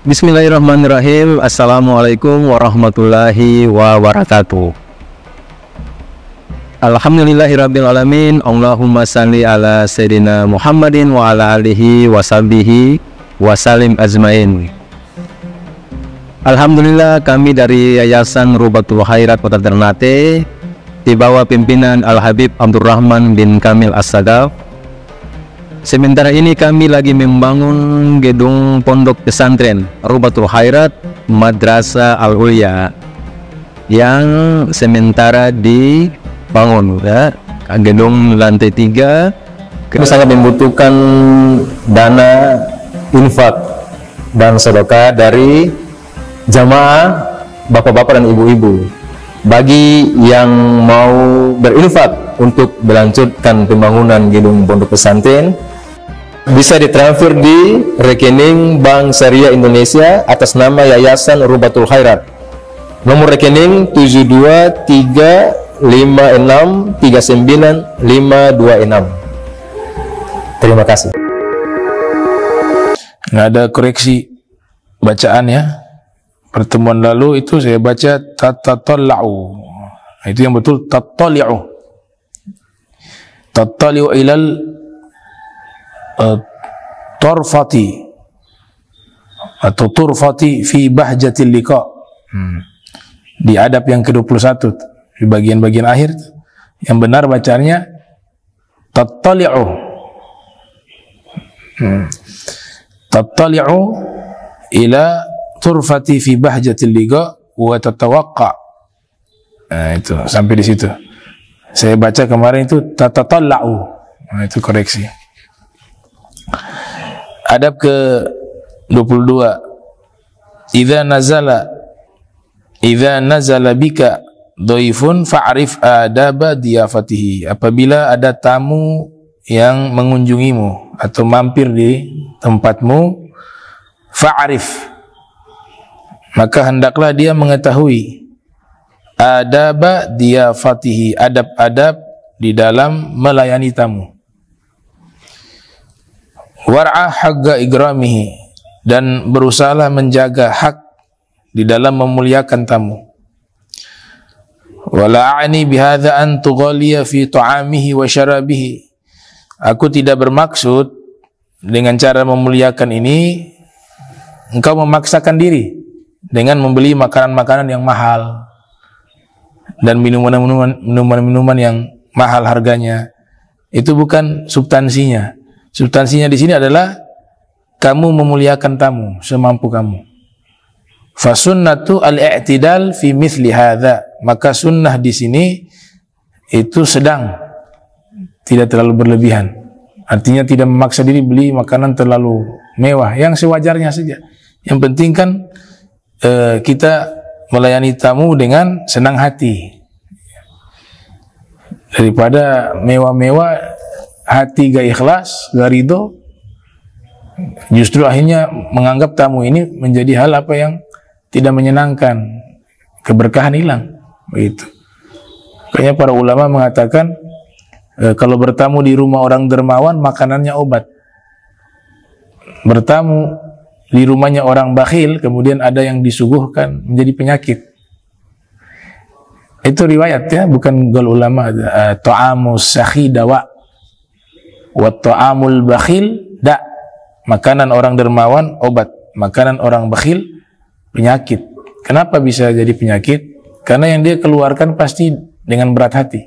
Bismillahirrahmanirrahim. Assalamualaikum warahmatullahi wabarakatuh. Alhamdulillahirrabbilalamin. Allahumma salli ala Sayyidina Muhammadin wa ala alihi wa sahbihi wa salim ajmain. Alhamdulillah, kami dari Yayasan Rubatul Khairat Kota Ternate di bawah pimpinan Al-Habib Abdurrahman bin Kamil As-Sadaf. Sementara ini kami lagi membangun gedung pondok pesantren Rubatul Khairat Madrasah Al-Ulya yang sementara dibangun, ya. Gedung lantai 3. Kami sangat membutuhkan dana infak dan sedekah dari jamaah bapak-bapak dan ibu-ibu. Bagi yang mau berinfak untuk melanjutkan pembangunan gedung pondok pesantren, bisa ditransfer di rekening Bank Syariah Indonesia atas nama Yayasan Rubatul Khairat. Nomor rekening 7235639526. Terima kasih. Nggak ada koreksi bacaan ya. Pertemuan lalu itu saya baca tatatalla'u. Itu yang betul, tattali'u. Tattali'u ilal torfati atau turfati fi bahjatil liqa. Di adab yang ke-21 di bagian-bagian akhir, yang benar bacanya tattali'u. Tattali'u ila turfati fi bahjatil liqa wa tatawaqqa. Nah, itu sampai di situ. Saya baca kemarin itu tatatalla'u. Nah, itu koreksi. Adab ke-22. Idza nazala bika dhaifun fa'rif adaba diyafatihi. Apabila ada tamu yang mengunjungimu atau mampir di tempatmu, fa'rif, maka hendaklah dia mengetahui adaba diyafatihi, adab-adab di dalam melayani tamu. War'a haqqa igramihi, dan berusahalah menjaga hak di dalam memuliakan tamu. Wala a'ni bihadza an tughaliya fi ta'amihi wa syarabihi. Aku tidak bermaksud dengan cara memuliakan ini engkau memaksakan diri dengan membeli makanan-makanan yang mahal dan minuman-minuman yang mahal harganya. Itu bukan substansinya. Substansinya di sini adalah kamu memuliakan tamu semampu kamu. Fasunnatu al-i'tidal fi mithli hadza. Maka sunnah di sini itu sedang, tidak terlalu berlebihan. Artinya tidak memaksa diri beli makanan terlalu mewah, yang sewajarnya saja. Yang penting kan kita melayani tamu dengan senang hati. Daripada mewah-mewah hati gak ikhlas, gak ridho, justru akhirnya menganggap tamu ini menjadi hal apa yang tidak menyenangkan, keberkahan hilang, begitu. Makanya para ulama mengatakan kalau bertamu di rumah orang dermawan, makanannya obat. Bertamu di rumahnya orang bakhil, kemudian ada yang disuguhkan, menjadi penyakit. Itu riwayat ya, bukan gaul ulama. Ta'amus sakhi dawa wa ta'amul bakhil da. Makanan orang dermawan obat, makanan orang bakhil penyakit. Kenapa bisa jadi penyakit? Karena yang dia keluarkan pasti dengan berat hati,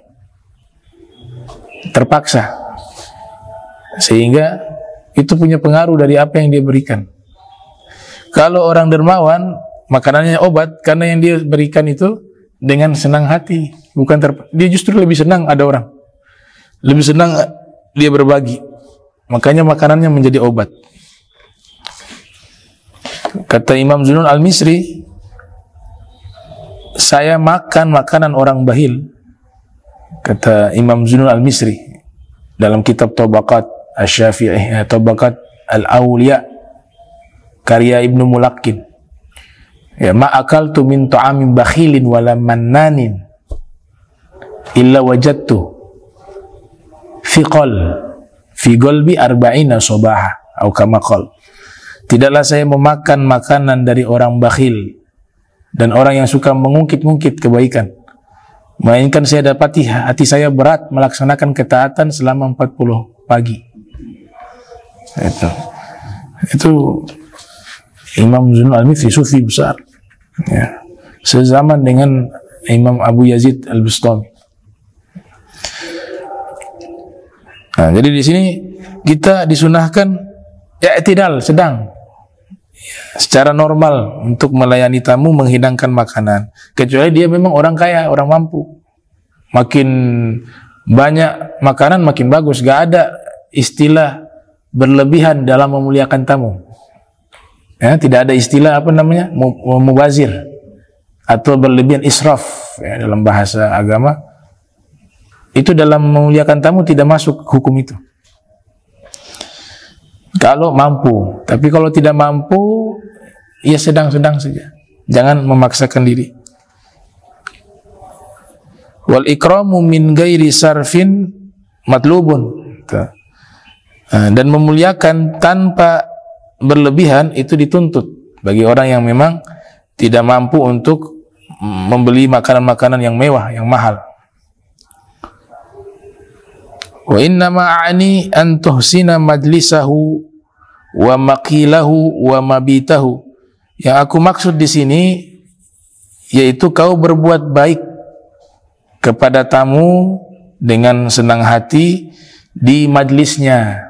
terpaksa, sehingga itu punya pengaruh dari apa yang dia berikan. Kalau orang dermawan, makanannya obat karena yang dia berikan itu dengan senang hati, bukan dia justru lebih senang ada orang, lebih senang dia berbagi, makanya makanannya menjadi obat. Kata Imam Zunun Al-Misri, saya makan makanan orang bakhil. Kata Imam Zunun Al-Misri dalam kitab Tabaqat Asy-Syafi'i, Tabaqat Al-Awliya, karya Ibnu Mulaqin. Ya, ma akaltu min ta'amin bakhilin wala mannanin illa wajadtu fi qalbi arba'ina sabaha atau kama qala. tidaklah saya memakan makanan dari orang bakhil dan orang yang suka mengungkit-ungkit kebaikan, melainkan saya dapati hati saya berat melaksanakan ketaatan selama 40 pagi. Itu Imam Zainul Al-Mithri, sufi besar, ya, sezaman dengan Imam Abu Yazid Al-Bustami. Nah, jadi di sini kita disunahkan i'tidal, sedang, secara normal untuk melayani tamu, menghidangkan makanan. Kecuali dia memang orang kaya, orang mampu. Makin banyak makanan makin bagus. Gak ada istilah berlebihan dalam memuliakan tamu. Ya, tidak ada istilah mubazir atau berlebihan, israf, ya, dalam bahasa agama. Itu dalam memuliakan tamu tidak masuk hukum itu. Kalau mampu, tapi kalau tidak mampu, ya sedang-sedang saja. Jangan memaksakan diri. Wal ikramu min ghairi sarfin matlubun. Dan memuliakan tanpa berlebihan itu dituntut bagi orang yang memang tidak mampu untuk membeli makanan-makanan yang mewah, yang mahal. Wa innama a'ni an tuhsina majlisahu wa maqilahu wa mabitahu. Yang aku maksud di sini yaitu kau berbuat baik kepada tamu dengan senang hati di majlisnya,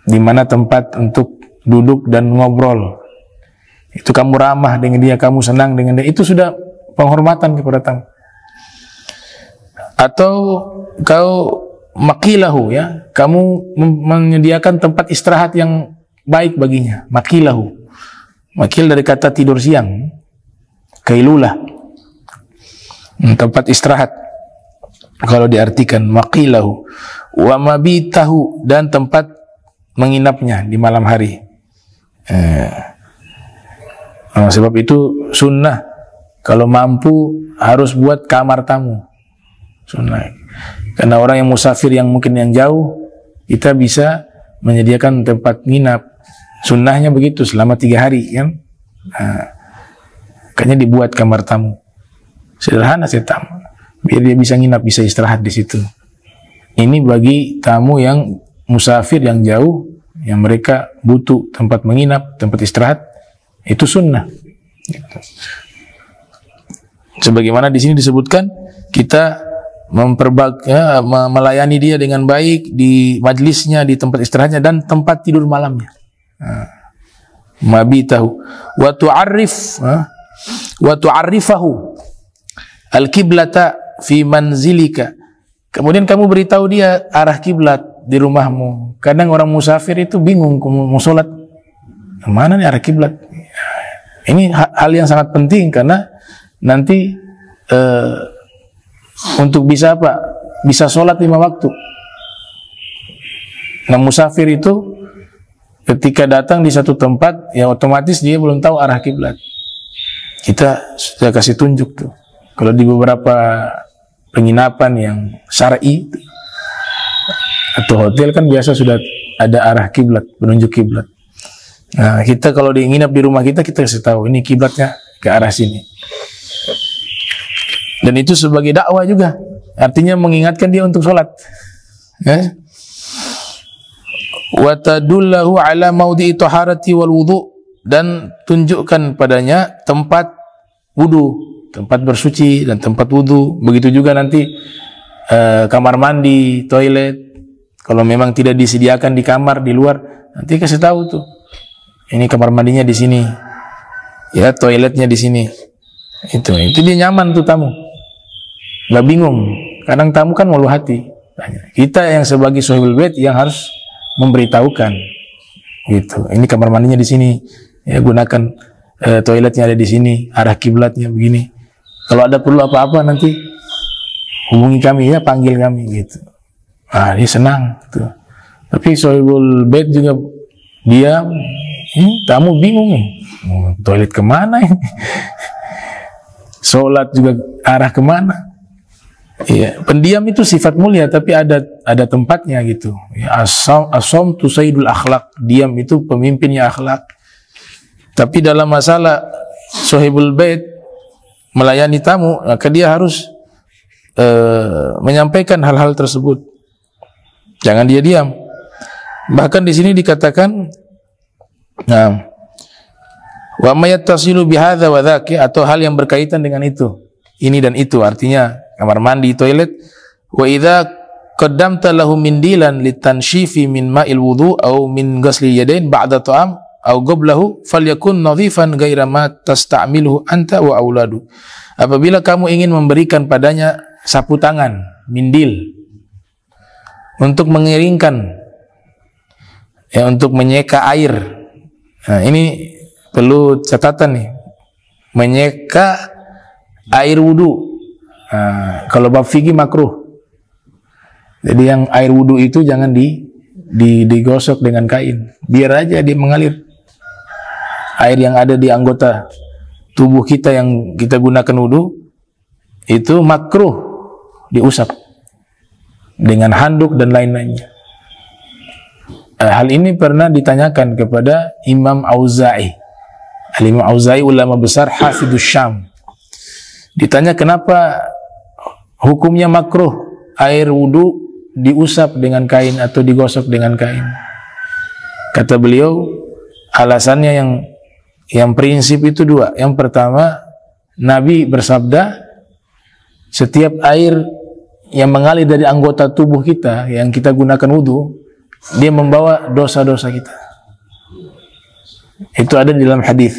di mana tempat untuk duduk dan ngobrol. Itu kamu ramah dengan dia, kamu senang dengan dia, itu sudah penghormatan kepada tamu. Atau kau maqilahu, ya, kamu menyediakan tempat istirahat yang baik baginya. Maqilahu, makil dari kata tidur siang, kailulah, tempat istirahat kalau diartikan maqilahu. Wa mabitahu, dan tempat menginapnya di malam hari. Sebab itu sunnah kalau mampu harus buat kamar tamu, sunnah. Karena orang yang musafir yang mungkin yang jauh, kita bisa menyediakan tempat nginap. Sunnahnya begitu selama 3 hari, kan? Makanya dibuat kamar tamu sederhana saja, tamu, biar dia bisa nginap, bisa istirahat di situ. Ini bagi tamu yang musafir yang jauh, yang mereka butuh tempat menginap, tempat istirahat, itu sunnah. Sebagaimana di sini disebutkan, kita melayani dia dengan baik di majlisnya, di tempat istirahatnya, dan tempat tidur malamnya. Mabitahu wa tu'arrifahu al-kiblata fi manzilika. Kemudian kamu beritahu dia arah kiblat di rumahmu. Kadang orang musafir itu bingung mau sholat, mana nih arah kiblat. Ini hal yang sangat penting, karena nanti untuk bisa apa? Bisa sholat 5 waktu. Nah, musafir itu ketika datang di satu tempat, ya otomatis dia belum tahu arah kiblat. Kita sudah kasih tunjuk tuh. Kalau di beberapa penginapan yang syar'i atau hotel kan biasa sudah ada arah kiblat, penunjuk kiblat. Nah, kita kalau nginap di rumah kita kasih tahu ini kiblatnya ke arah sini. Dan itu sebagai dakwah juga, artinya mengingatkan dia untuk sholat. Wa tadullahu ala maudhi'i taharati wal wudu, dan tunjukkan padanya tempat wudu, tempat bersuci dan tempat wudu. Begitu juga nanti kamar mandi, toilet. Kalau memang tidak disediakan di kamar, di luar, nanti kasih tahu tuh. Ini kamar mandinya di sini, ya, toiletnya di sini. Itu dia nyaman tuh tamu. Gak bingung. Kadang tamu kan malu hati. Kita yang sebagai sahibul bait yang harus memberitahukan. Gitu. Ini kamar mandinya di sini. Ya, gunakan toiletnya ada di sini. Arah kiblatnya begini. Kalau ada perlu apa-apa nanti hubungi kami, ya, panggil kami, gitu. Dia senang. Tuh. Tapi sahibul bait juga dia, tamu bingung nih. Toilet kemana ini? Sholat juga arah kemana? Ya, pendiam itu sifat mulia, tapi ada tempatnya gitu. Ya, asom tu sayyidul akhlak, diam itu pemimpinnya akhlak. Tapi dalam masalah sohibul bait, melayani tamu, maka dia harus menyampaikan hal-hal tersebut. Jangan dia diam. Bahkan di sini dikatakan, nah, wa mayattasilu bihadza wa dzaki, atau hal yang berkaitan dengan itu, ini dan itu, artinya kamar mandi, toilet. Wa idza qaddamta lahu mindilan litanshifi min ma'il wudu au min ghusli yadain ba'da ta'am au qablahu falyakun nadhifan ghaira ma tasta'miluhu anta wa auladu. Apabila kamu ingin memberikan padanya sapu tangan, mindil, untuk mengeringkan, ya, untuk menyeka air. Nah, ini perlu catatan nih, menyeka air wudu. Nah, kalau bab fikih makruh. Jadi yang air wudu itu jangan digosok dengan kain, biar aja dia mengalir. Air yang ada di anggota tubuh kita yang kita gunakan wudu itu makruh diusap dengan handuk dan lain-lainnya. Hal ini pernah ditanyakan kepada Imam Auza'i. Imam Auza'i ulama besar Hafidhus Syam. Ditanya kenapa hukumnya makruh air wudu diusap dengan kain atau digosok dengan kain. Kata beliau, alasannya yang prinsip itu dua. Yang pertama, Nabi bersabda, setiap air yang mengalir dari anggota tubuh kita yang kita gunakan wudu, dia membawa dosa-dosa kita. Itu ada di dalam hadis.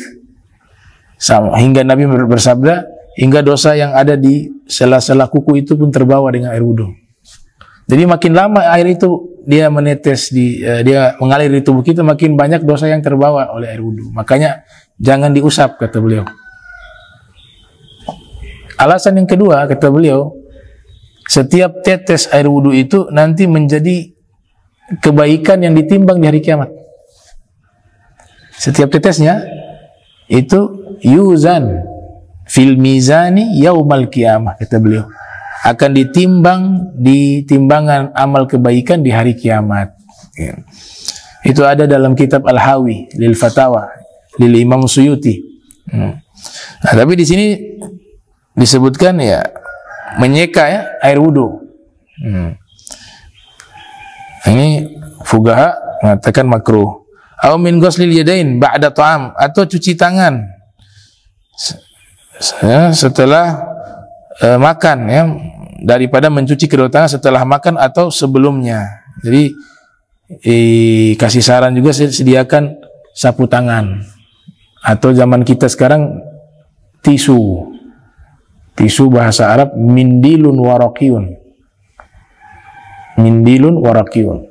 Sama, hingga Nabi bersabda, hingga dosa yang ada di sela-sela kuku itu pun terbawa dengan air wudu. Jadi makin lama air itu dia menetes dia mengalir di tubuh kita, makin banyak dosa yang terbawa oleh air wudu. Makanya jangan diusap, kata beliau. Alasan yang kedua, kata beliau, setiap tetes air wudu itu nanti menjadi kebaikan yang ditimbang di hari kiamat. Setiap tetesnya itu yuzan fil mizani yaumal qiyamah, kata beliau, akan ditimbang di timbangan amal kebaikan di hari kiamat. Ya. Itu ada dalam kitab Al-Hawi lil Fatawa lil Imam Suyuti. Nah, tapi di sini disebutkan ya menyeka ya air wudu. Ini fuqaha mengatakan makruh. Au min ghuslil yadain ba'da ta'am, atau cuci tangan setelah makan, ya, daripada mencuci kedua tangan setelah makan atau sebelumnya. Jadi kasih saran juga, sediakan sapu tangan, atau zaman kita sekarang tisu bahasa Arab mindilun waraqiun. Mindilun waraqiun.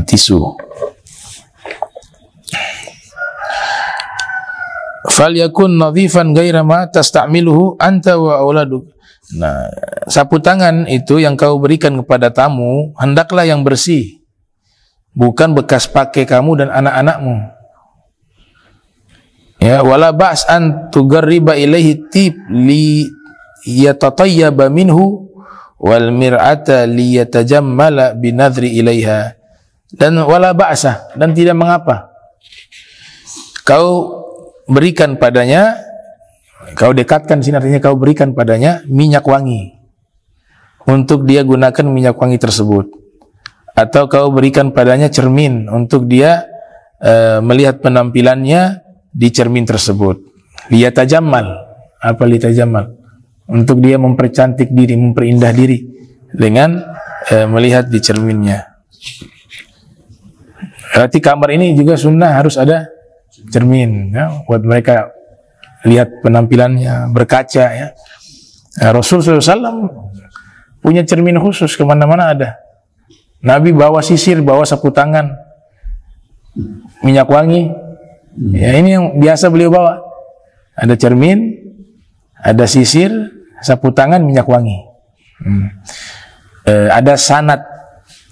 Tisu. Falyakun nadhifan ghaira ma tasta'miluhu anta wa auladuk. Nah, sapu tangan itu yang kau berikan kepada tamu hendaklah yang bersih, bukan bekas pakai kamu dan anak-anakmu. Ya, wala ba's an tugarriba ilaihi tib li yatatayyaba minhu wal mir'ata li yatajammala binadhri ilaiha. Dan wala ba'sa, dan tidak mengapa kau berikan padanya, kau dekatkan sini, artinya kau berikan padanya minyak wangi untuk dia gunakan minyak wangi tersebut, atau kau berikan padanya cermin untuk dia melihat penampilannya di cermin tersebut. Liyatajammal, apa liyatajammal? Untuk dia mempercantik diri, memperindah diri dengan melihat di cerminnya. Berarti kamar ini juga sunnah harus ada cermin, ya, buat mereka lihat penampilannya, berkaca, ya. Rasul SAW punya cermin khusus, kemana-mana ada. Nabi bawa sisir, bawa sapu tangan, minyak wangi, ya, ini yang biasa beliau bawa. Ada cermin, ada sisir, sapu tangan, minyak wangi. Ada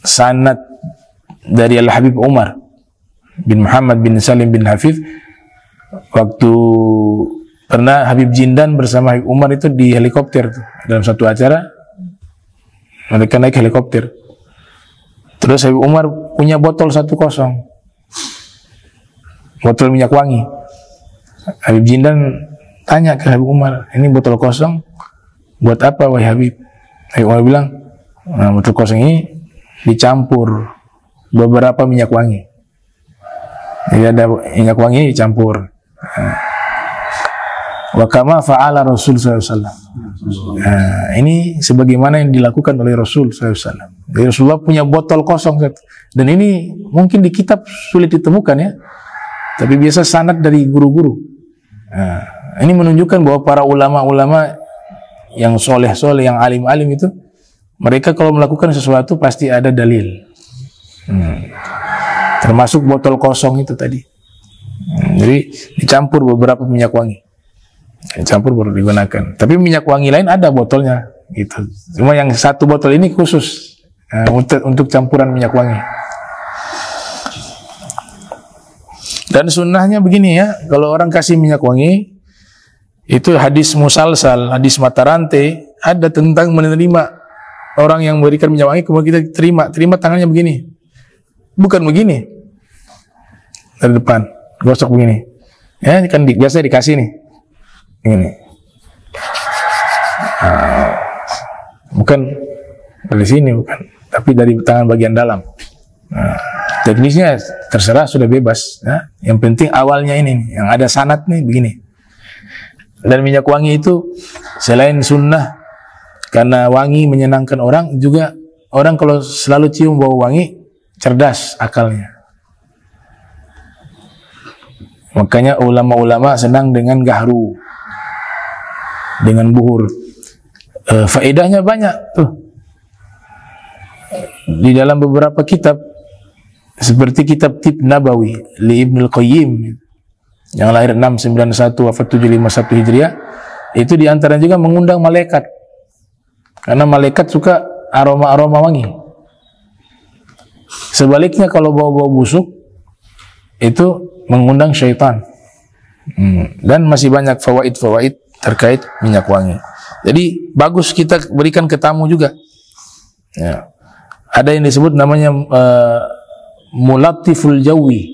sanad dari Al-Habib Umar bin Muhammad bin Salim bin Hafidh, waktu Pernah Habib Jindan bersama Habib Umar itu di helikopter tuh. Dalam satu acara mereka naik helikopter. Terus Habib Umar punya botol 1-0, botol minyak wangi. Habib Jindan tanya ke Habib Umar, ini botol kosong buat apa wahai Habib? Habib Umar bilang, nah, botol kosong ini dicampur beberapa minyak wangi. Jadi ada minyak wangi dicampur. Wa kama fa'ala Rasul SAW. Nah, ini sebagaimana yang dilakukan oleh Rasul SAW. Jadi Rasulullah punya botol kosong, dan ini mungkin di kitab sulit ditemukan ya, tapi biasa sanad dari guru-guru. Nah, ini menunjukkan bahwa para ulama-ulama yang soleh-soleh, yang alim-alim itu, mereka kalau melakukan sesuatu pasti ada dalil. Termasuk botol kosong itu tadi. Jadi dicampur beberapa minyak wangi. Campur baru digunakan. Tapi minyak wangi lain ada botolnya gitu. Cuma yang satu botol ini khusus untuk campuran minyak wangi. Dan sunnahnya begini ya, kalau orang kasih minyak wangi, itu hadis musalsal, hadis mata rantai, ada tentang menerima orang yang memberikan minyak wangi, kemudian kita terima tangannya begini, bukan begini dari depan, gosok begini. Ya kan biasa dikasih nih. Ini bukan dari sini, bukan, tapi dari tangan bagian dalam. Teknisnya terserah, sudah bebas ya. Yang penting awalnya ini yang ada sanad nih begini. Dan minyak wangi itu selain sunnah karena wangi menyenangkan orang, juga orang kalau selalu cium bau wangi cerdas akalnya. Makanya ulama-ulama senang dengan gahru, dengan buhur. Faedahnya banyak tuh. Di dalam beberapa kitab seperti kitab Tib Nabawi li Ibnul Qayyim yang lahir 691 wafat 751 Hijriah, itu diantara juga mengundang malaikat, karena malaikat suka aroma-aroma wangi. Sebaliknya kalau bau-bau busuk itu mengundang syaitan. Dan masih banyak fawaid-fawaid terkait minyak wangi. Jadi bagus kita berikan ke tamu juga ya. Ada yang disebut namanya mulattiful jawi,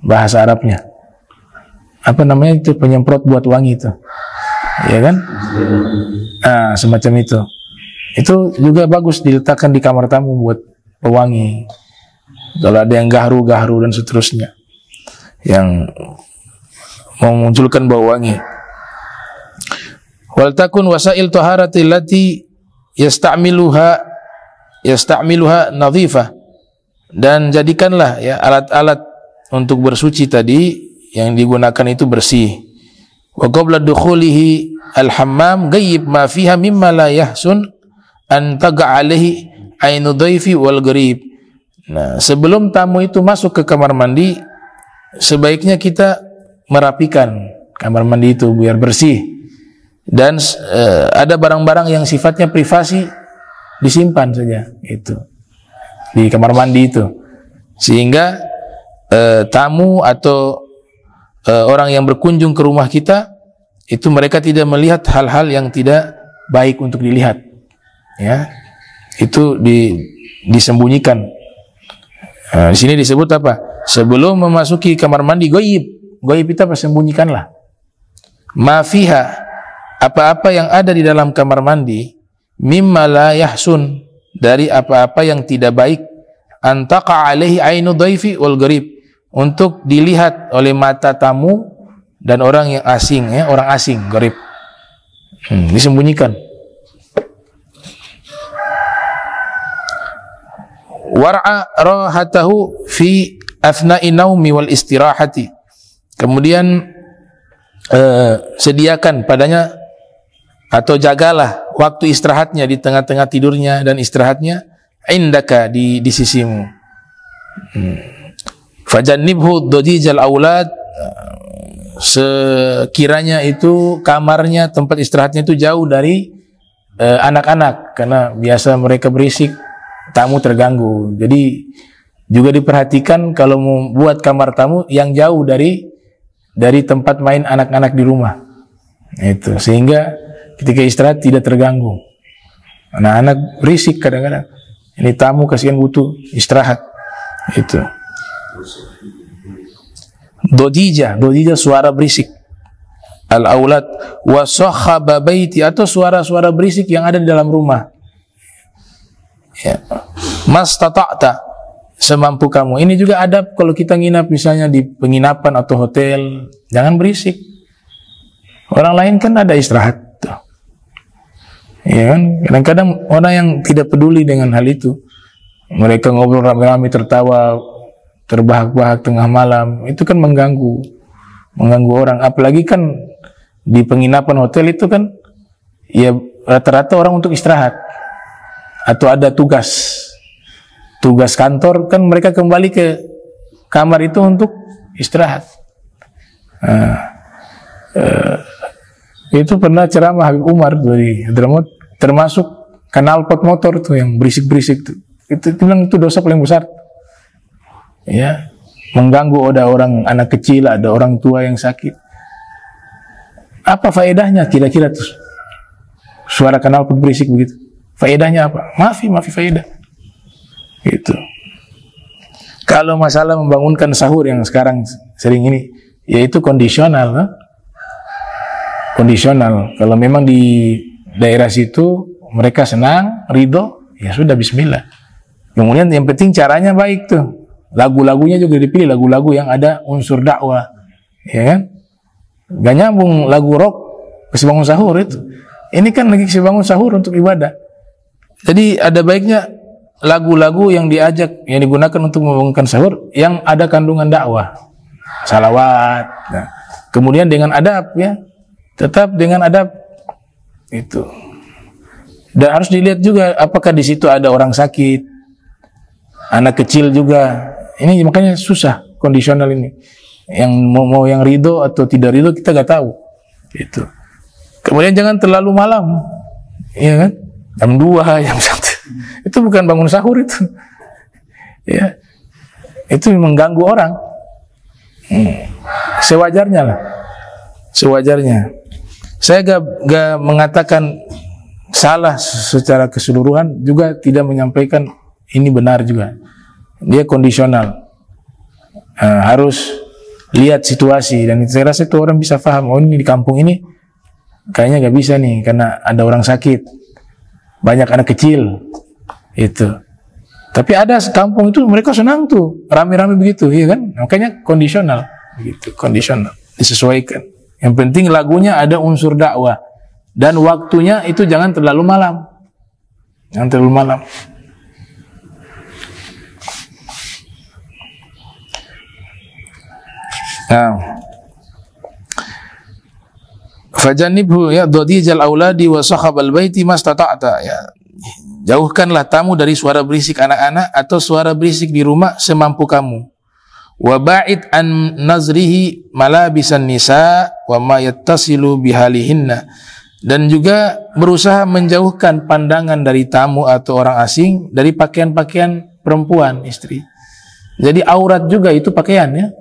bahasa Arabnya. Apa namanya itu, penyemprot buat wangi itu, ya kan? Nah, semacam itu. Itu juga bagus diletakkan di kamar tamu buat pewangi. Kalau ada yang gahru-gahru dan seterusnya, yang memunculkan bau wangi. Wal takun wasail taharati allati yasta'miluha nadhifah, dan jadikanlah ya alat-alat untuk bersuci tadi yang digunakan itu bersih. Wa qabla dukhulihi al-hammam ghayyib ma fiha mimma la yahsun an taqa alaihi ainu dhaifi wal gharib. Nah, sebelum tamu itu masuk ke kamar mandi, sebaiknya kita merapikan kamar mandi itu biar bersih. Dan ada barang-barang yang sifatnya privasi disimpan saja itu di kamar mandi itu, sehingga tamu atau orang yang berkunjung ke rumah kita itu mereka tidak melihat hal-hal yang tidak baik untuk dilihat ya, itu disembunyikan. Di sini disebut apa? Sebelum memasuki kamar mandi, goib itu apa? Sembunyikanlah. Ma fiha, apa-apa yang ada di dalam kamar mandi, mimma la yahsun, dari apa-apa yang tidak baik, antaqa alaihi ainu dhaifi wal gharib, untuk dilihat oleh mata tamu dan orang yang asing ya, orang asing, gharib. Disembunyikan. War'a rahatahu fi athna'i naumi wal istirahati, kemudian sediakan padanya atau jagalah waktu istirahatnya di tengah-tengah tidurnya dan istirahatnya, indaka di sisimu. Fajannibhu dajijal aulad, sekiranya itu kamarnya, tempat istirahatnya itu jauh dari anak-anak, karena biasa mereka berisik, tamu terganggu. Jadi juga diperhatikan kalau mau buat kamar tamu yang jauh dari dari tempat main anak-anak di rumah. Itu sehingga ketika istirahat tidak terganggu. Anak-anak berisik kadang-kadang. Ini tamu kasihan butuh istirahat. Itu. Dodija suara berisik. Al-aulad wa sakhaba baiti, atau suara-suara berisik yang ada di dalam rumah. Ya. Mastata'ta, semampu kamu. Ini juga adab kalau kita nginap misalnya di penginapan atau hotel, jangan berisik. Orang lain kan ada istirahat. Ya kan? Kadang-kadang orang yang tidak peduli dengan hal itu, mereka ngobrol rame-rame, tertawa, terbahak-bahak tengah malam, itu kan mengganggu orang. Apalagi kan di penginapan hotel itu kan ya rata-rata orang untuk istirahat atau ada tugas kantor, kan mereka kembali ke kamar itu untuk istirahat. Itu pernah ceramah Habib Umar dari Hadramaut, termasuk knalpot motor tuh yang berisik-berisik tuh. Itu bilang itu dosa paling besar. Ya, mengganggu ada orang, anak kecil, ada orang tua yang sakit. Apa faedahnya kira-kira tuh suara knalpot berisik begitu? Faedahnya apa? Mafi faedah. Itu. Kalau masalah membangunkan sahur yang sekarang sering ini, yaitu kondisional, kan? Kondisional. Kalau memang di daerah situ mereka senang, ridho, ya sudah bismillah. Kemudian yang penting caranya baik tuh. Lagu-lagunya juga dipilih lagu-lagu yang ada unsur dakwah, ya kan? Gak nyambung lagu rock kasih bangun sahur itu. Ini kan lagi kasih bangun sahur untuk ibadah. Jadi ada baiknya lagu-lagu yang digunakan untuk membangunkan sahur yang ada kandungan dakwah, salawat. Nah, kemudian dengan adab, ya, tetap dengan adab itu. Dan harus dilihat juga apakah di situ ada orang sakit, anak kecil juga. Ini makanya susah kondisional ini. Yang mau yang ridho atau tidak ridho kita gak tahu. Itu. Kemudian jangan terlalu malam, ya kan? Jam 2, jam 1. Itu bukan bangun sahur itu. Ya. Itu mengganggu orang. Sewajarnya lah. Sewajarnya. Saya gak mengatakan salah secara keseluruhan, juga tidak menyampaikan ini benar juga. Dia kondisional. Harus lihat situasi, dan saya rasa itu orang bisa paham. Oh, ini di kampung ini kayaknya gak bisa nih karena ada orang sakit, banyak anak kecil itu. Tapi ada kampung itu mereka senang tuh rame-rame begitu, ya kan? Makanya kondisional begitu, kondisional disesuaikan. Yang penting lagunya ada unsur dakwah, dan waktunya itu jangan terlalu malam, jangan terlalu malam. Nah, fajanibhu ya dodijal auladi wa sahabal baiti mastata'ta, ya, jauhkanlah tamu dari suara berisik anak-anak atau suara berisik di rumah semampu kamu. Wa ba'id an nazrihi malabisan nisa wa ma yattasilu bihalihinna, dan juga berusaha menjauhkan pandangan dari tamu atau orang asing dari pakaian-pakaian perempuan istri. Jadi aurat juga itu pakaian, ya.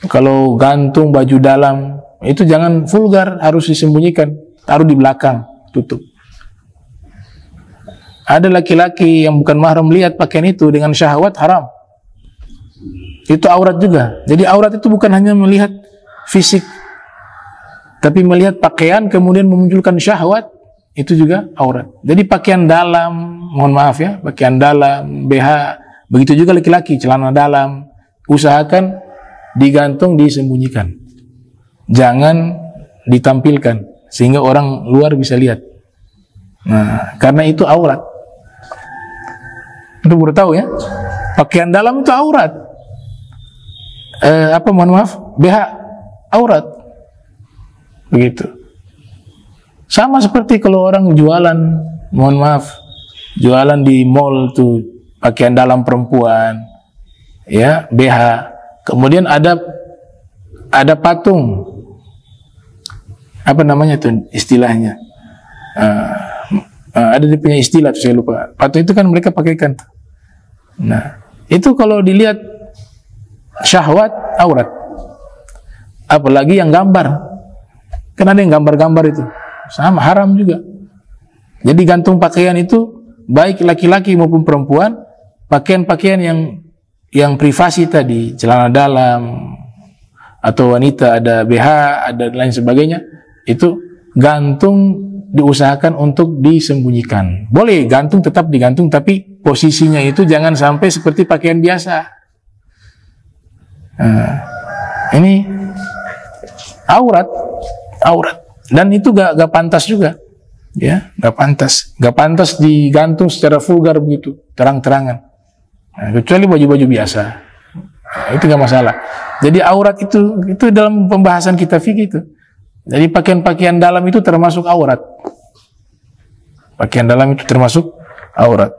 Kalau gantung baju dalam itu jangan vulgar, harus disembunyikan, taruh di belakang, tutup. Ada laki-laki yang bukan mahram lihat pakaian itu dengan syahwat, haram. Itu aurat juga. Jadi aurat itu bukan hanya melihat fisik, tapi melihat pakaian kemudian memunculkan syahwat, itu juga aurat. Jadi pakaian dalam, mohon maaf ya, pakaian dalam, BH, begitu juga laki-laki, celana dalam, usahakan digantung, disembunyikan. Jangan ditampilkan sehingga orang luar bisa lihat. Nah, karena itu aurat. Itu baru tahu, ya. Pakaian dalam itu aurat. Mohon maaf, BH aurat. Begitu. Sama seperti kalau orang jualan, mohon maaf, jualan di mall tuh pakaian dalam perempuan, ya, BH. Kemudian ada patung, apa namanya tuh istilahnya? Ada dia punya istilah, saya lupa. Patung itu kan mereka pakaikan. Nah, itu kalau dilihat syahwat, aurat. apalagi yang gambar. Kan ada yang gambar-gambar itu, sama haram juga. Jadi gantung pakaian itu baik laki-laki maupun perempuan, pakaian-pakaian yang privasi tadi, celana dalam atau wanita ada BH, ada lain sebagainya, itu gantung diusahakan untuk disembunyikan. Boleh gantung, tetap digantung, tapi posisinya itu jangan sampai seperti pakaian biasa. Nah, ini aurat, dan itu gak pantas juga, ya, gak pantas digantung secara vulgar begitu, terang-terangan. Nah, kecuali baju-baju biasa, nah, itu gak masalah. Jadi aurat itu dalam pembahasan kita fikih itu. Jadi pakaian-pakaian dalam itu termasuk aurat. Pakaian dalam itu termasuk aurat.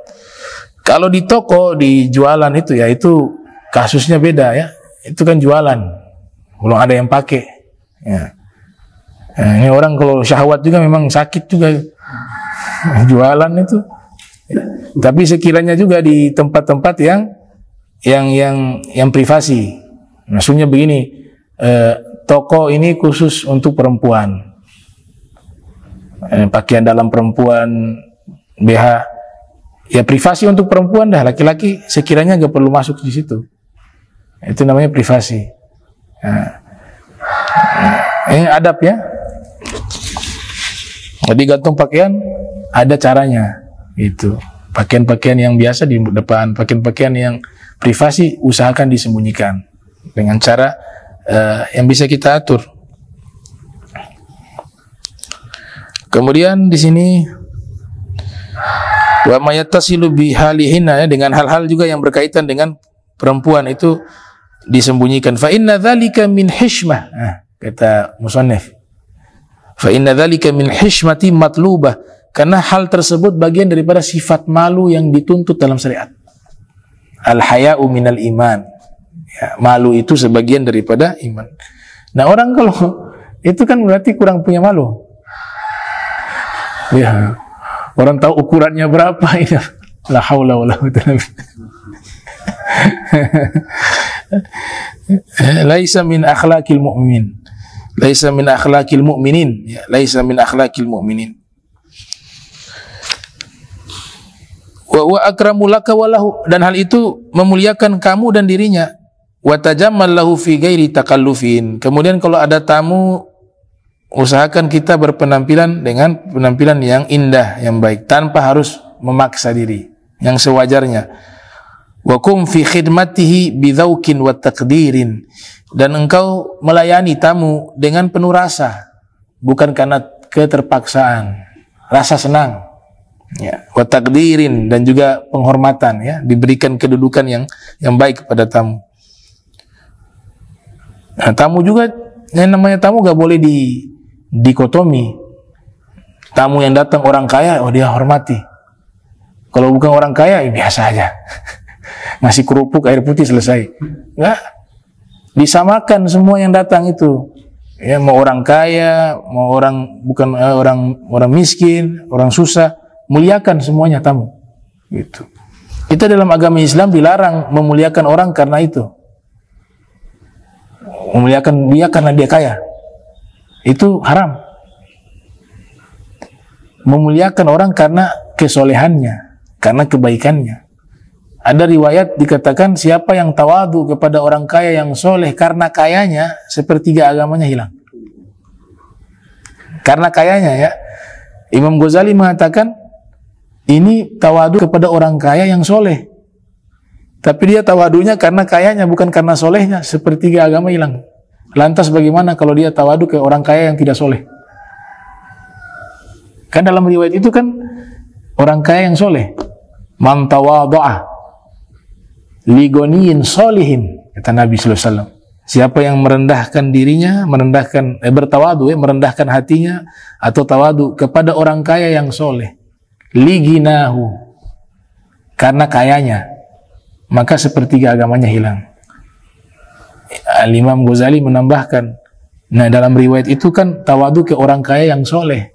Kalau di toko, di jualan itu ya, itu kasusnya beda ya. Itu kan jualan, belum ada yang pakai. Ya. Nah, ini orang kalau syahwat juga memang sakit juga jualan itu. Ya. Tapi sekiranya juga di tempat-tempat yang privasi. Maksudnya begini, toko ini khusus untuk perempuan. Pakaian dalam perempuan, BH, ya privasi untuk perempuan dah. Laki-laki sekiranya gak perlu masuk di situ. Itu namanya privasi. Nah, ini adab ya. Jadi gantung pakaian ada caranya. Itu pakaian-pakaian yang biasa di depan, pakaian-pakaian yang privasi usahakan disembunyikan dengan cara yang bisa kita atur. Kemudian di sini wa mayattasilu bihalihina, ya, dengan hal-hal juga yang berkaitan dengan perempuan itu disembunyikan. Fa inna dzalika min hishmah. Kata musannif. Fa inna dzalika min hishmati matlubah. Karena hal tersebut bagian daripada sifat malu yang dituntut dalam syariat. Al-haya'u minal iman. Ya, malu itu sebagian daripada iman. Nah, orang kalau itu kan berarti kurang punya malu. Ya, orang tahu ukurannya berapa ini. La haula wala quwwata illa billah. Laisa min akhlaqil mu'min. Laisa min akhlaqil mu'minin. Ya, laisa min akhlaqil mu'minin. Wa akramu laka walahu, dan hal itu memuliakan kamu dan dirinya. Wa tajammal lahu fi ghairi takallufin. Kemudian kalau ada tamu, usahakan kita berpenampilan dengan penampilan yang indah, yang baik, tanpa harus memaksa diri, yang sewajarnya. Wa kum fi khidmatihi bidzauqin wa taqdirin, dan engkau melayani tamu dengan penuh rasa, bukan karena keterpaksaan, rasa senang. Ya, wa taqdirin, dan juga penghormatan, ya, diberikan kedudukan yang baik kepada tamu. Nah, tamu juga, yang namanya tamu gak boleh dikotomi. Tamu yang datang orang kaya, oh dia hormati. Kalau bukan orang kaya, ya biasa aja. Ngasih kerupuk, air putih, selesai. Enggak. Disamakan semua yang datang itu. Ya, mau orang kaya, mau orang bukan orang miskin, orang susah, muliakan semuanya tamu. Gitu. Kita dalam agama Islam dilarang memuliakan orang karena itu. Memuliakan dia karena dia kaya. Itu haram. Memuliakan orang karena kesolehannya, karena kebaikannya. Ada riwayat dikatakan siapa yang tawadu kepada orang kaya yang soleh karena kayanya, sepertiga agamanya hilang. Karena kayanya, ya. Imam Ghazali mengatakan ini tawadu kepada orang kaya yang soleh, tapi dia tawadunya karena kayanya, bukan karena solehnya. Sepertiga agama hilang. Lantas bagaimana kalau dia tawadu ke orang kaya yang tidak soleh? Kan dalam riwayat itu kan orang kaya yang soleh. Man tawadu'a ligoniyin solihin, kata Nabi SAW. Siapa yang merendahkan dirinya, bertawadu, merendahkan hatinya atau tawadu kepada orang kaya yang soleh, liginahu, karena kayanya, maka sepertiga agamanya hilang. Al-Imam Ghazali menambahkan, nah dalam riwayat itu kan tawadu ke orang kaya yang soleh,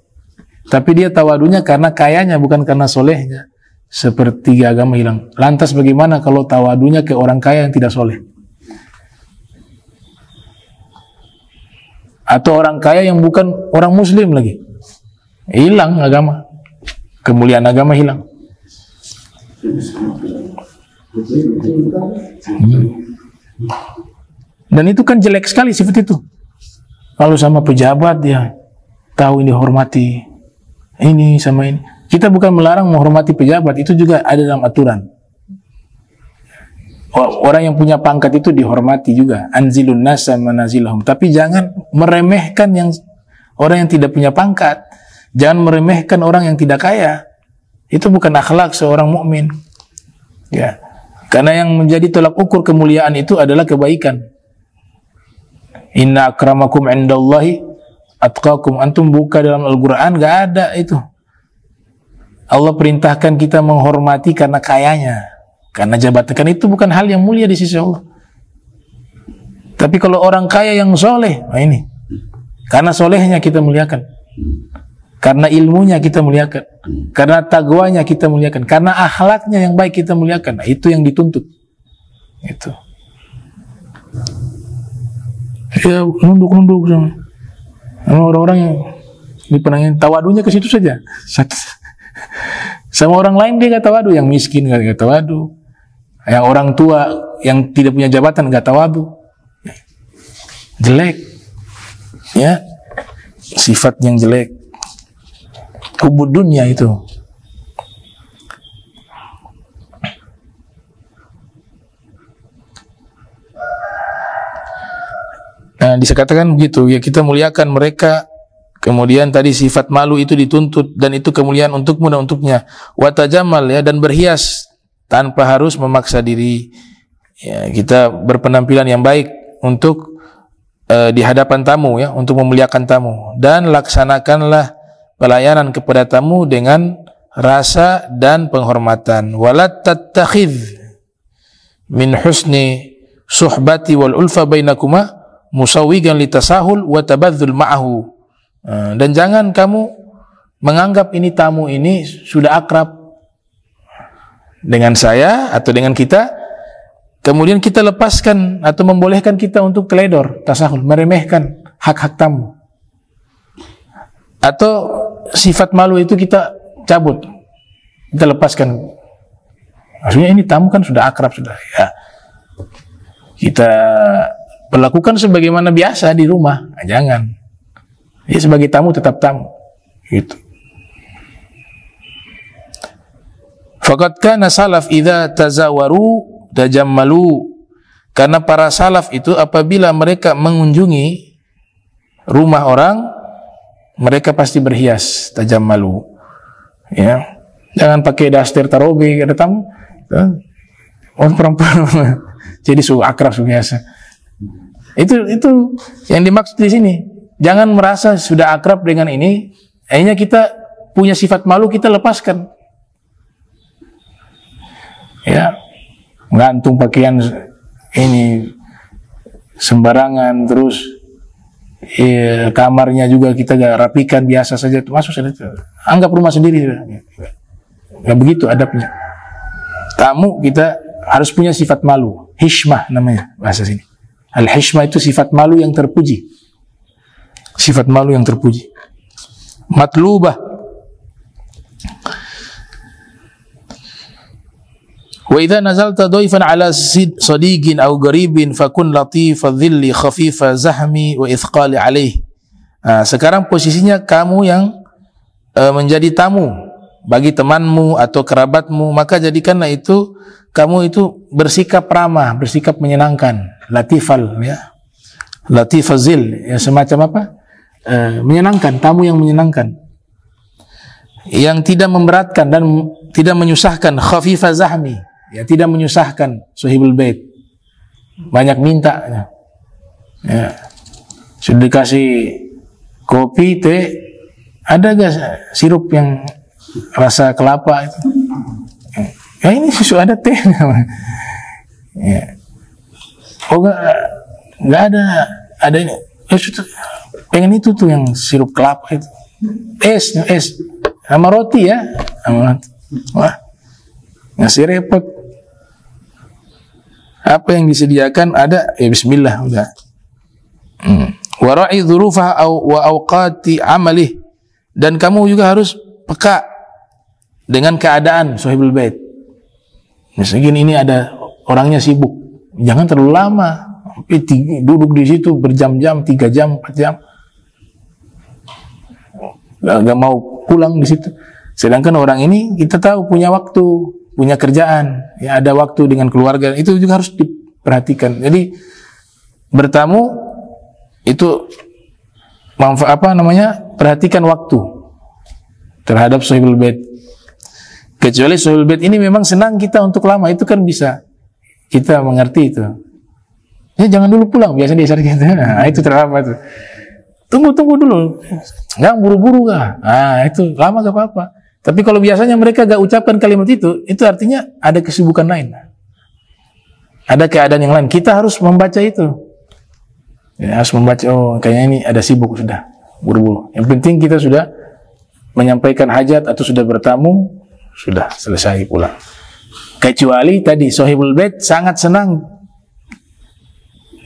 tapi dia tawadunya karena kayanya, bukan karena solehnya. Sepertiga agama hilang. Lantas bagaimana kalau tawadunya ke orang kaya yang tidak soleh? atau orang kaya yang bukan orang muslim lagi, hilang agama, kemuliaan agama hilang. Dan itu kan jelek sekali sifat itu. Kalau sama pejabat dia tahu ini hormati ini sama ini. Kita bukan melarang menghormati pejabat, itu juga ada dalam aturan. Orang yang punya pangkat itu dihormati juga. Anzilun nasa manazilahum. Tapi jangan meremehkan orang yang tidak punya pangkat. Jangan meremehkan orang yang tidak kaya. Itu bukan akhlak seorang mukmin. Ya. Karena yang menjadi tolak ukur kemuliaan itu adalah kebaikan. Inna akramakum indallahi atqakum. Antum buka dalam Al-Quran, gak ada itu. Allah perintahkan kita menghormati karena kayanya, karena jabatan. Kan itu bukan hal yang mulia di sisi Allah. Tapi kalau orang kaya yang soleh, nah ini, karena solehnya kita muliakan, karena ilmunya kita muliakan, karena taqwanya kita muliakan, karena akhlaknya yang baik kita muliakan. Nah, itu yang dituntut. Itu. Ya nunduk-nunduk sama orang-orang yang dipenangin, tawadunya ke situ saja. Sama orang lain dia gak tawadu, yang miskin gak tawadu, yang orang tua yang tidak punya jabatan gak tawadu. Jelek, ya, sifat yang jelek, hubud dunia itu. Nah, dikatakan begitu, ya, kita muliakan mereka. Kemudian tadi sifat malu itu dituntut, dan itu kemuliaan untukmu dan untuknya. Wa tajamal, ya, dan berhias tanpa harus memaksa diri. Ya, kita berpenampilan yang baik untuk di hadapan tamu, ya, untuk memuliakan tamu, dan laksanakanlah pelayanan kepada tamu dengan rasa dan penghormatan. Walat tattakhidh min husni suhbati wal ulfa bainakuma musawwigan litasahul wa tabadzul ma'ahu. Dan jangan kamu menganggap ini tamu ini sudah akrab dengan saya atau dengan kita, kemudian kita lepaskan atau membolehkan kita untuk teledor, tasahul, meremehkan hak-hak tamu, atau sifat malu itu kita cabut, kita lepaskan. Maksudnya ini tamu kan sudah akrab, sudah, ya, kita perlakukan sebagaimana biasa di rumah. Nah, jangan. Ya, sebagai tamu tetap tamu. Gitu. Faqad kana salaf idza tazawaru tajammalu. Karena para salaf itu apabila mereka mengunjungi rumah orang, mereka pasti berhias, tajammalu. Ya. Jangan pakai daster tarobi, ada tamu. Orang perempuan jadi akrab biasa. Itu yang dimaksud di sini. Jangan merasa sudah akrab dengan ini, akhirnya kita punya sifat malu, kita lepaskan. Ya, gantung pakaian ini sembarangan, terus ya, kamarnya juga kita gak rapikan, biasa saja, masuk saja. Anggap rumah sendiri. Gak begitu adabnya. Tamu kita harus punya sifat malu, hishmah namanya bahasa sini. Al-hishmah itu sifat malu yang terpuji. Sifat malu yang terpuji. Matlubah. Wa idza nazalta dhaifan ala sadiqin aw garibin fakun latifa dhilli khafifa zahmi wa ithqali alaih. Sekarang posisinya kamu yang menjadi tamu bagi temanmu atau kerabatmu, maka jadikanlah itu kamu itu bersikap ramah, bersikap menyenangkan, latifal, ya. Latifazil, ya, semacam apa? Menyenangkan, tamu yang menyenangkan, yang tidak memberatkan dan tidak menyusahkan. Khafifah zahmi, ya, tidak menyusahkan sahibul bait, banyak minta, ya. Sudah dikasih kopi, teh, ada gak sirup yang rasa kelapa itu? Ya, ini susu, ada teh, ya. Oh, nggak ada ini. Pengen itu tuh yang sirup kelapa itu, es sama roti, ya, sama roti. Wah, ngasih repot. Apa yang disediakan ada, ya Bismillah, udah. Wa ra'i dzurufah wa awqati amalih, dan kamu juga harus peka dengan keadaan sahibul bait. Misalnya ini ada orangnya sibuk, jangan terlalu lama, duduk di situ berjam-jam, 3 jam, 4 jam, nggak mau pulang di situ. Sedangkan orang ini kita tahu punya waktu, punya kerjaan, ya ada waktu dengan keluarga, itu juga harus diperhatikan. Jadi bertamu itu perhatikan waktu terhadap sahibul bait. Kecuali sahibul bait ini memang senang kita untuk lama, itu kan bisa kita mengerti itu. Ya jangan dulu pulang, biasa dia gitu. Nah, itu terapa itu. Tunggu dulu, nggak buru-buru kah? Nah itu lama gak apa-apa. Tapi kalau biasanya mereka gak ucapkan kalimat itu artinya ada kesibukan lain, ada keadaan yang lain. Kita harus membaca itu. Ya, harus membaca, oh kayaknya ini ada sibuk, sudah buru-buru. Yang penting kita sudah menyampaikan hajat atau sudah bertamu, sudah selesai pulang. Kecuali tadi sahibul bait sangat senang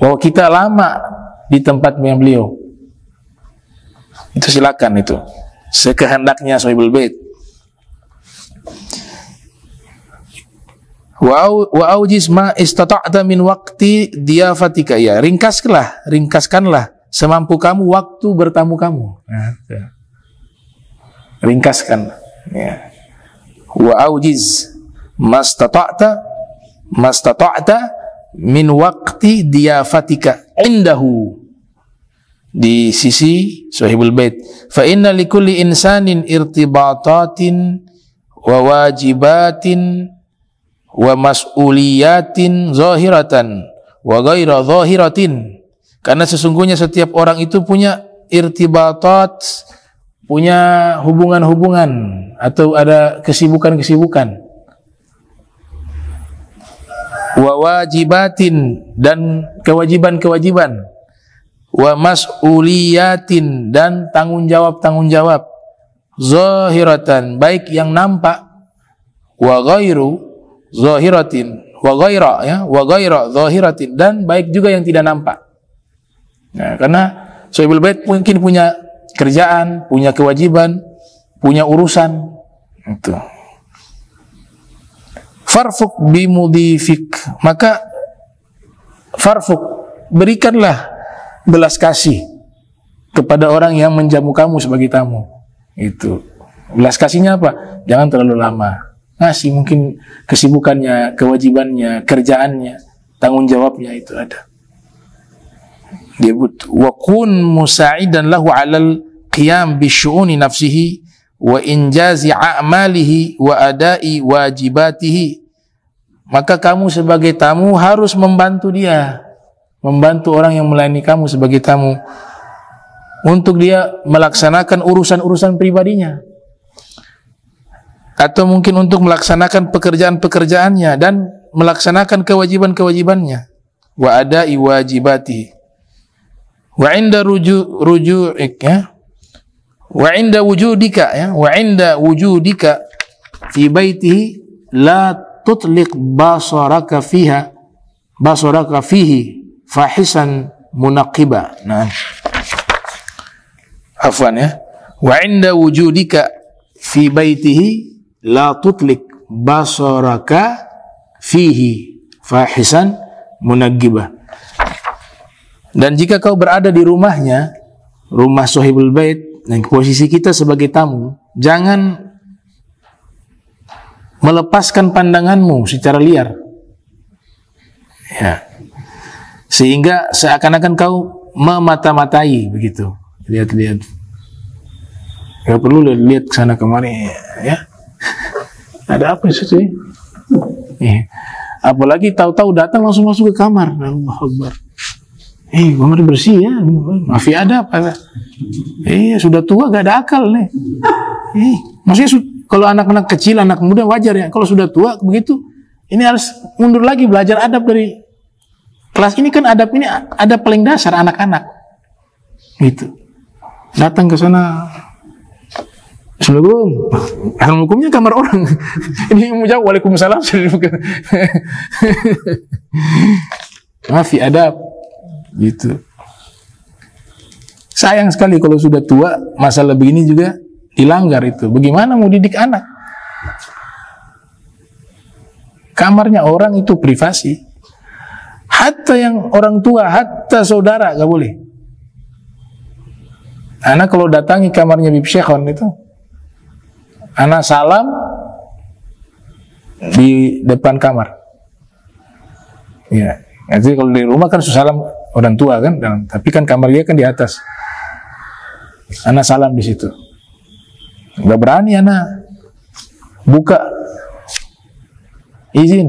bahwa kita lama di tempatnya beliau, itu silakan, itu sekehendaknya sahibul bait. Wa aujiz ma istata'ta min waqti diyafatika, ya ringkaskanlah semampu kamu waktu bertamu kamu. Ringkaskan, ya. Wa aujiz mastata'ta min waqti diyafatika indahu, di sisi sahibul bait. Fa inna likulli insanin irtibatatin wa wajibatin wa mas'uliyatin zahiratan wa ghaira zahiratin, karena sesungguhnya setiap orang itu punya irtibatat, punya hubungan-hubungan atau ada kesibukan-kesibukan, wa wajibatin, dan kewajiban-kewajiban, wa mas'uliyatin, dan tanggung jawab, zahiratan, baik yang nampak, wa ghairu zahiratin, wa ghaira zahiratin, dan baik juga yang tidak nampak. Nah, karena sahibul bait mungkin punya kerjaan, punya kewajiban, punya urusan. Itu. Farfuk bimudifik, maka farfuk, berikanlah belas kasih kepada orang yang menjamu kamu sebagai tamu. Itu. Belas kasihnya apa? Jangan terlalu lama. Ngasih mungkin kesibukannya, kewajibannya, kerjaannya, tanggung jawabnya itu ada. Dia butuh. Wa kun musa'idan lahu 'alal qiyam bi syu'uni nafsihi wa injazi a'malihi wa ada'i wajibatihi. Maka kamu sebagai tamu harus membantu dia, membantu orang yang melayani kamu sebagai tamu untuk dia melaksanakan urusan-urusan pribadinya, atau mungkin untuk melaksanakan pekerjaan-pekerjaannya dan melaksanakan kewajiban-kewajibannya. Wa ada'i wajibatihi. Wa inda ruju'ik, ya. Wa inda wujudika, ya. Wa inda wujudika fi baitihi la tutliq basaraka fihi fahisan munaqiba. Nah. Afwan, ya. Wa inda wujudika fi baitihi la tutlik basaraka fihi fahisan munaqiba. Dan jika kau berada di rumahnya, rumah sahibul bait, dan posisi kita sebagai tamu, jangan melepaskan pandanganmu secara liar, ya, sehingga seakan-akan kau memata-matai begitu. Lihat-lihat, nggak perlu lihat ke sana kemari, ya. Ada apa sih? Apalagi tahu-tahu datang langsung masuk ke kamar. Allahu Akbar. Kamar bersih, ya, mafi ada apa? Sudah tua gak ada akal nih. Maksudnya kalau anak-anak kecil, anak muda wajar, ya. Kalau sudah tua begitu, ini harus mundur lagi belajar adab dari kelas ini. Kan adab ini ada paling dasar anak-anak. Gitu. Datang ke sana, Assalamualaikum. Assalamualaikumnya kamar orang. Ini mau jawab Waalaikumsalam. Mafi adab. Gitu. Sayang sekali kalau sudah tua, masalah begini juga dilanggar itu. Bagaimana mau didik anak? Kamarnya orang itu privasi. Hatta yang orang tua, hatta saudara gak boleh. Anak kalau datangi kamarnya Bib Syekhon itu, anak salam di depan kamar. Ya, jadi kalau di rumah kan salam orang tua kan, tapi kan kamar dia kan di atas. Anak salam di situ. Gak berani anak buka izin.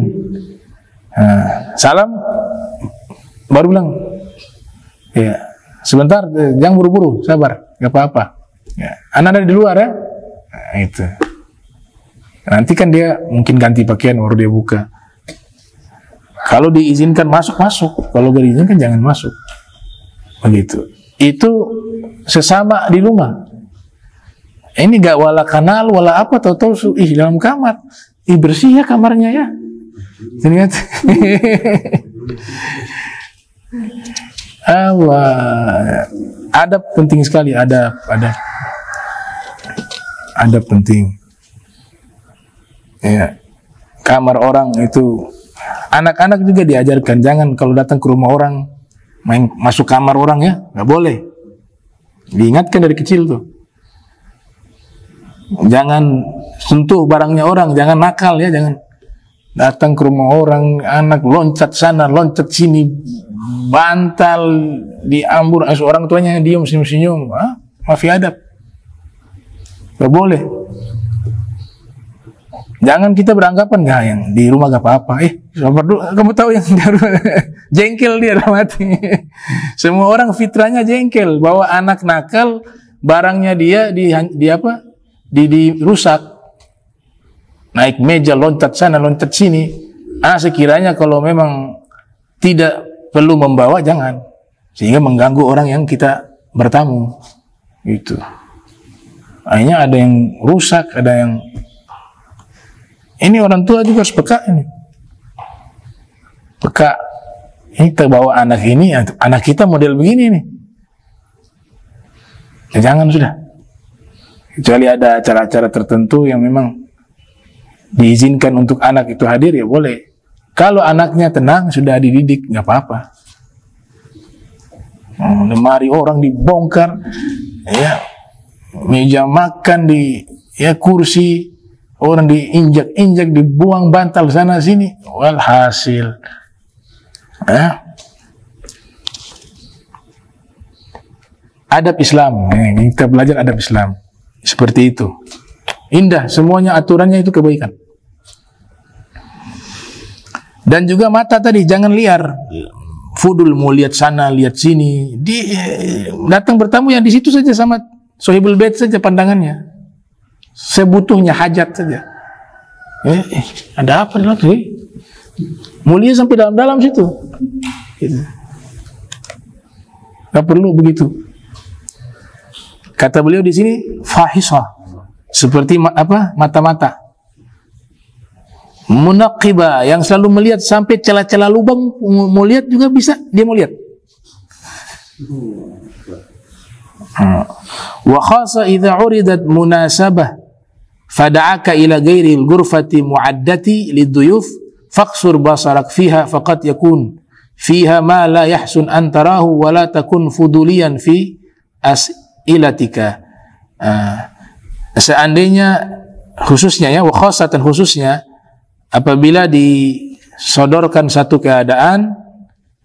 Nah, salam baru bilang, ya sebentar, jangan buru-buru, sabar, gak apa-apa. Ya, anak ada di luar ya. Nah, itu. Nanti kan dia mungkin ganti pakaian baru dia buka. Kalau diizinkan masuk, kalau gak diizinkan jangan masuk. Begitu. Itu sesama di rumah. Ini gak wala kanal, wala apa, tahu-tahu dalam kamar. Bersih ya kamarnya ya. Ternyata. Allah. Adab penting sekali, adab penting. Ya. Kamar orang itu, anak-anak juga diajarkan, jangan kalau datang ke rumah orang main masuk kamar orang ya, nggak boleh. Diingatkan dari kecil tuh. Jangan sentuh barangnya orang, jangan nakal ya, jangan datang ke rumah orang, anak loncat sana, loncat sini, bantal diambur, orang tuanya diam senyum-senyum, mafia adab. Nggak boleh. Jangan kita beranggapan nggak yang di rumah gak apa-apa. Sabar dulu, kamu tahu yang di rumah jengkel dia mati. Semua orang fitrahnya jengkel bahwa anak nakal barangnya dia dirusak. Naik meja, loncat sana, loncat sini. Sekiranya kalau memang tidak perlu membawa, jangan. Sehingga mengganggu orang yang kita bertamu. Gitu. Akhirnya ada yang rusak, ada yang... Ini orang tua juga harus peka ini. Peka. Ini terbawa anak ini, anak kita model begini nih. Ya, jangan sudah. Kecuali ada acara-acara tertentu yang memang diizinkan untuk anak itu hadir, ya boleh. Kalau anaknya tenang, sudah dididik, nggak apa-apa. Lemari orang dibongkar, ya, meja makan kursi orang diinjak-injak, dibuang bantal sana sini, walhasil, adab Islam. Kita belajar adab Islam seperti itu. Indah, semuanya aturannya itu kebaikan. Dan juga mata tadi, jangan liar. Fudul mau lihat sana, lihat sini. Datang bertamu yang di situ saja sama sohibul bait saja pandangannya. Sebutuhnya hajat saja. Ada apa lagi? Mulia sampai dalam-dalam situ. Gitu. Gak perlu begitu. Kata beliau di sini, fahisah. Seperti mata-mata. Munaqibah, yang selalu melihat sampai celah-celah lubang, mau lihat juga bisa, dia mau lihat. Wa khasa idza uridat munasabah fada'aka ila ghairi al-ghurfati mu'addati liduyuf faqsur basarak fiha faqad yakun fiha ma la yahsun an tarahu wa la takun fuduliyan fi as'ilatika. Seandainya khususnya ya, wa khasatan khususnya apabila disodorkan satu keadaan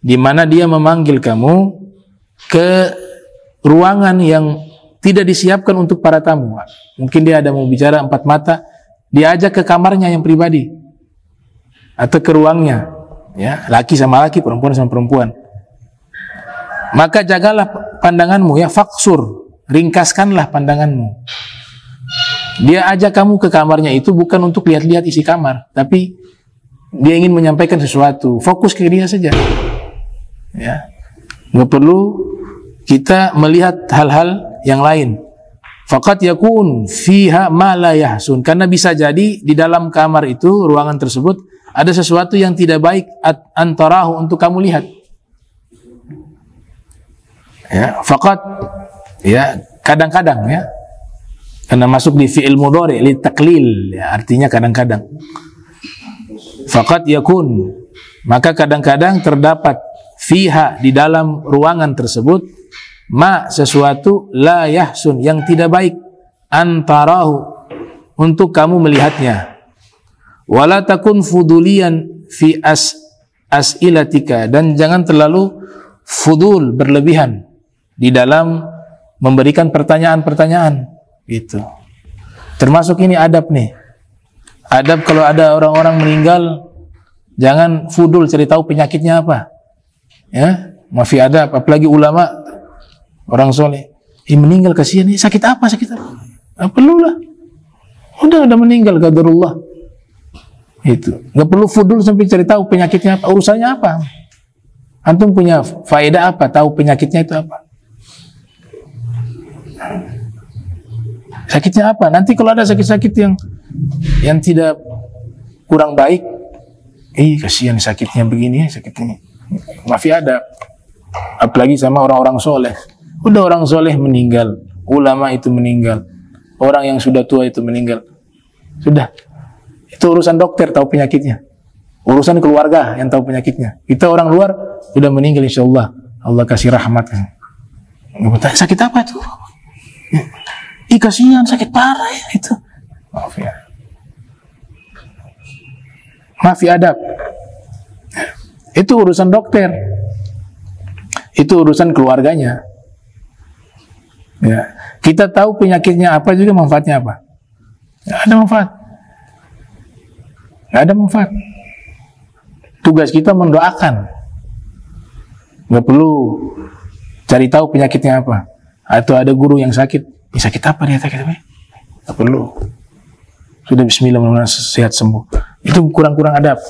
di mana dia memanggil kamu ke ruangan yang tidak disiapkan untuk para tamu. Mungkin dia ada mau bicara 4 mata, diajak ke kamarnya yang pribadi atau ke ruangnya, ya, laki sama laki, perempuan sama perempuan. Maka jagalah pandanganmu, ya, faksur, ringkaskanlah pandanganmu. Dia ajak kamu ke kamarnya itu bukan untuk lihat-lihat isi kamar, tapi dia ingin menyampaikan sesuatu. Fokus ke dia saja. Ya. Nggak perlu kita melihat hal-hal yang lain. Faqad yakun fiha ma la yahsun. Karena bisa jadi di dalam kamar itu, ruangan tersebut, ada sesuatu yang tidak baik antarahu untuk kamu lihat. Ya, faqad Ya, kadang-kadang ya. Karena masuk di fi'il mudhari li taklil, ya, artinya kadang-kadang. Faqad yakun, maka kadang-kadang terdapat fiha di dalam ruangan tersebut ma sesuatu la yahsun yang tidak baik antarahu untuk kamu melihatnya. Wala takun fudulian fi as'ilatika, dan jangan terlalu fudul berlebihan di dalam memberikan pertanyaan-pertanyaan gitu. Termasuk ini adab nih. Adab kalau ada orang-orang meninggal, jangan fudul cari tahu penyakitnya apa. Ya, mafi adab, apalagi ulama, orang soleh. Meninggal kasihan, sakit apa? Sakit apa? Perlulah. Udah meninggal qadarullah. Itu. Enggak perlu fudul sampai cari tahu penyakitnya apa, urusannya apa. Antum punya faedah apa tahu penyakitnya itu apa? Sakitnya apa? Nanti kalau ada sakit-sakit yang tidak kurang baik, kasihan sakitnya begini, sakitnya. Mafi ada. Apalagi sama orang-orang soleh. Udah orang soleh meninggal, ulama itu meninggal, orang yang sudah tua itu meninggal. Sudah. Itu urusan dokter tahu penyakitnya. Urusan keluarga yang tahu penyakitnya. Kita orang luar sudah meninggal insyaallah. Allah kasih rahmat. Sakit apa itu? Kasihan, sakit parah ya itu. Maaf ya. Maaf ya adab. Itu urusan dokter. Itu urusan keluarganya. Ya. Kita tahu penyakitnya apa juga manfaatnya apa? Nggak ada manfaat. Nggak ada manfaat. Tugas kita mendoakan. Nggak perlu cari tahu penyakitnya apa. Atau ada guru yang sakit. Sakit apa dia sakit apa? Tak perlu. Sudah bismillah mudah-mudahan sehat sembuh. Itu kurang-kurang adab.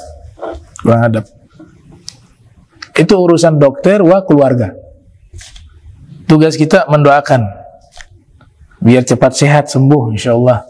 Kurang adab. Itu urusan dokter wa keluarga. Tugas kita mendoakan biar cepat sehat sembuh insyaallah.